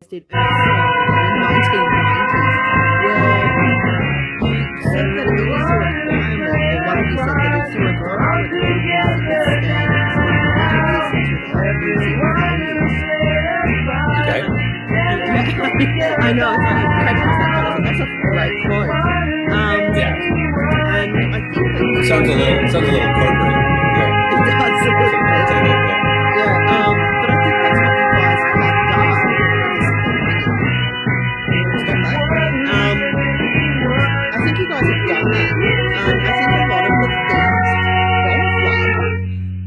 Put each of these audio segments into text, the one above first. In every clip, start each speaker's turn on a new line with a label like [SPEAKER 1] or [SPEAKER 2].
[SPEAKER 1] did a song ago in 1990 where you said that it is a requirement, or one of you said that it's a requirement to record music that stands that exists without losing values.
[SPEAKER 2] Okay.
[SPEAKER 1] Yeah, I know. It's like I came across that quote. I was like, that's a great quote.
[SPEAKER 2] Yeah.
[SPEAKER 1] And I think that you
[SPEAKER 2] Sounds
[SPEAKER 1] guys
[SPEAKER 2] a little it sounds a little corporate.
[SPEAKER 1] it does a little
[SPEAKER 2] I'll
[SPEAKER 1] bit.
[SPEAKER 2] take it. Yeah.
[SPEAKER 1] Yeah, but I think that's what you guys have done. There's something ringing. Stop that. I think you guys have done that. I think a lot of the themes from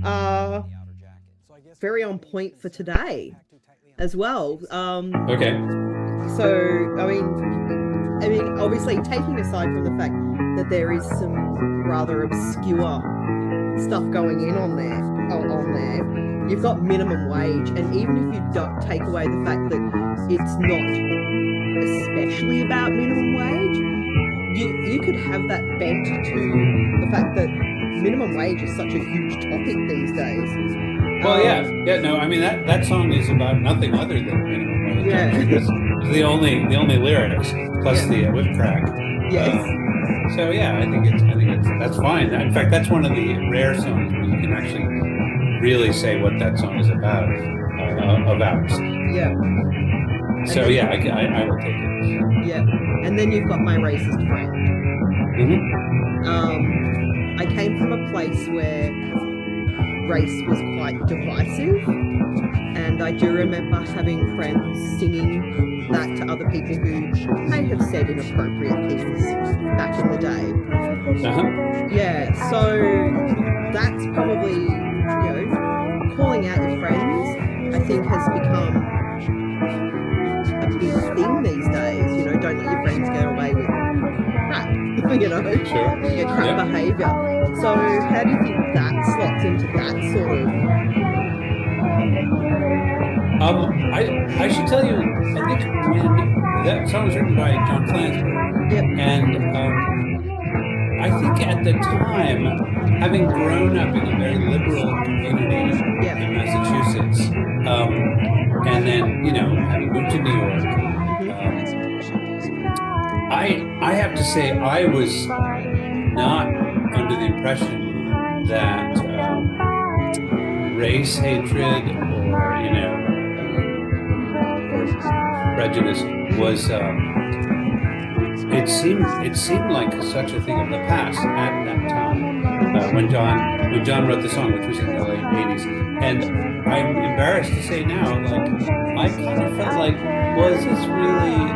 [SPEAKER 1] Flood are very on point for today as well.
[SPEAKER 2] Okay.
[SPEAKER 1] So I mean, obviously, taking aside from the fact that there is some rather obscure stuff going in on there, you've got minimum wage, and even if you don't take away the fact that it's not especially about minimum wage, you could have that bent to the fact that minimum wage is such a huge topic these days.
[SPEAKER 2] Well, yeah. No, I mean that song is about nothing other than minimum wage.
[SPEAKER 1] Yeah.
[SPEAKER 2] Actually, that's the only lyrics plus
[SPEAKER 1] Yeah.
[SPEAKER 2] the whip crack.
[SPEAKER 1] Yes.
[SPEAKER 2] So yeah, I think that's fine. In fact, that's one of the rare songs where you can actually really say what that song is about.
[SPEAKER 1] Yeah.
[SPEAKER 2] So
[SPEAKER 1] then,
[SPEAKER 2] yeah, I will take it.
[SPEAKER 1] Yeah. And then you've got My Racist Friend. I came from a place where race was quite divisive, and I do remember having friends singing that to other people who may have said inappropriate things back in the day. Yeah, so that's probably, calling out your friends, I think, has become a big thing these days. Don't let your friends get away with crap,
[SPEAKER 2] Sure.
[SPEAKER 1] your crap behaviour. So how do you think that slots into that sort of?
[SPEAKER 2] I should tell you, I think when that song was written by John Flansburgh,
[SPEAKER 1] Yep.
[SPEAKER 2] and I think at the time, having grown up in a very liberal community in Massachusetts, and then having moved to New York, I have to say I was not under the impression that race hatred or prejudice was. It seemed like such a thing of the past at that time when John wrote the song, which was in the late '80s. And I'm embarrassed to say now, like I kind of felt like, was this really?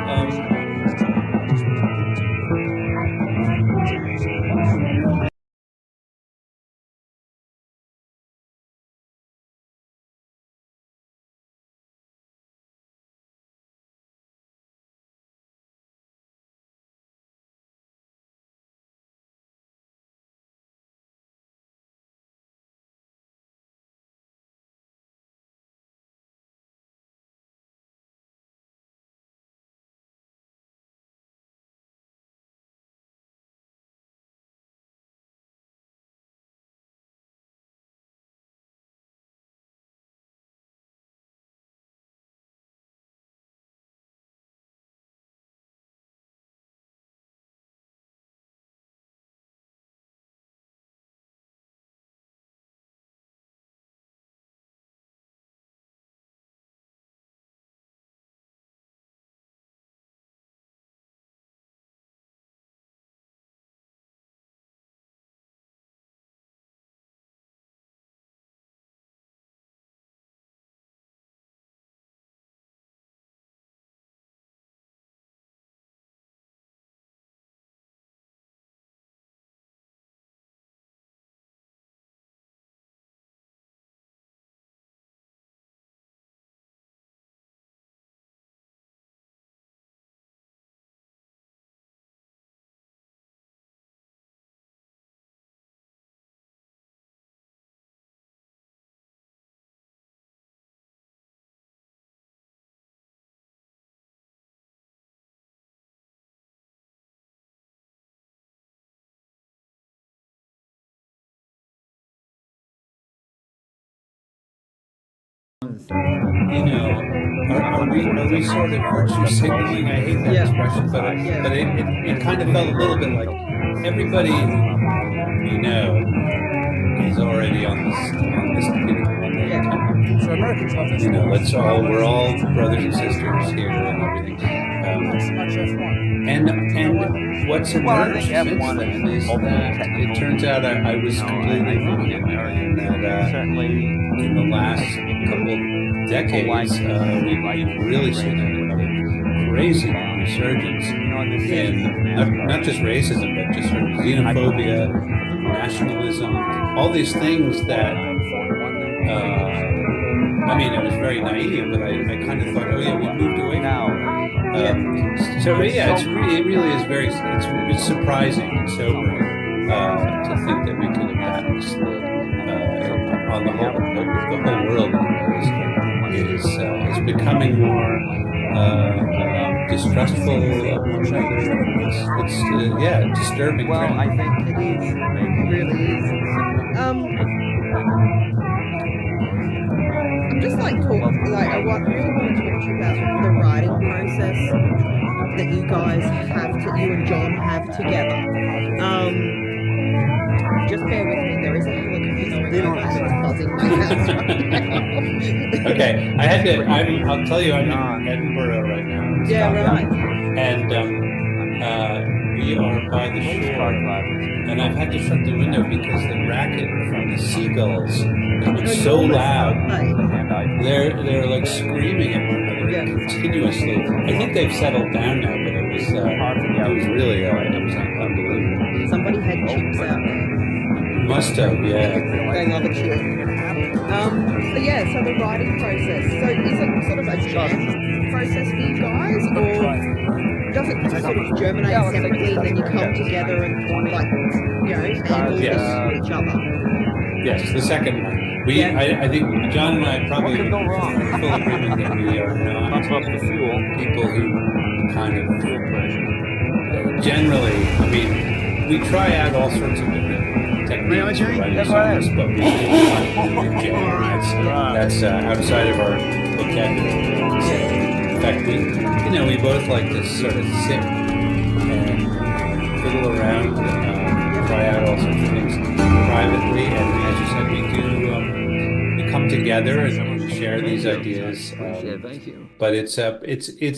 [SPEAKER 2] you know, are we sort of virtue signaling? I hate that expression, but it kind of felt a little bit like everybody we know is already on this
[SPEAKER 3] So Americans have this.
[SPEAKER 2] you know, we're all brothers and sisters here and everything. And what's emerged since then is that it turns out I was completely wrong in that in the last couple decades we've really seen a crazy resurgence in not just racism but just sort of xenophobia, nationalism, all these things that I mean, I was very naive, but I kind of thought, oh yeah, we moved away from it. So yeah, it really is it's surprising and sobering to think that we could have gotten on the whole world is becoming more distrustful of one another. It's disturbing.
[SPEAKER 1] Well,
[SPEAKER 2] trend.
[SPEAKER 1] I think it is. It really is. I'm just like talking, like I really want to talk to you about the writing process that you guys you and John have together. Just bear with me. There is a helicopter going over and it's buzzing my house right now.
[SPEAKER 2] Okay, I'll tell you, I'm in Edinburgh right now.
[SPEAKER 1] Yeah, right.
[SPEAKER 2] And we are by the shore, and I've had to shut the window because the racket from the seagulls has been so loud. They're like screaming at one another continuously. I think they've settled down now, but it was really unbelievable.
[SPEAKER 1] Somebody had chips out there.
[SPEAKER 2] Must have, yeah.
[SPEAKER 1] They love a chip. So the writing process. So is it sort of a jam process for you guys, or does it sort of germinate separately and then you come together and like handle this to each other?
[SPEAKER 2] Yes, the second one. I think John and I probably in full agreement that we are not people who kind of generally. I mean, we try out all sorts of different techniques for writing songs, but we do not do jam. That's outside of our vocabulary. In fact, we both like to sort of sit and fiddle around, try out all sorts of things privately, and as you said, we come together and we share these ideas.
[SPEAKER 4] Thank you.
[SPEAKER 2] But it's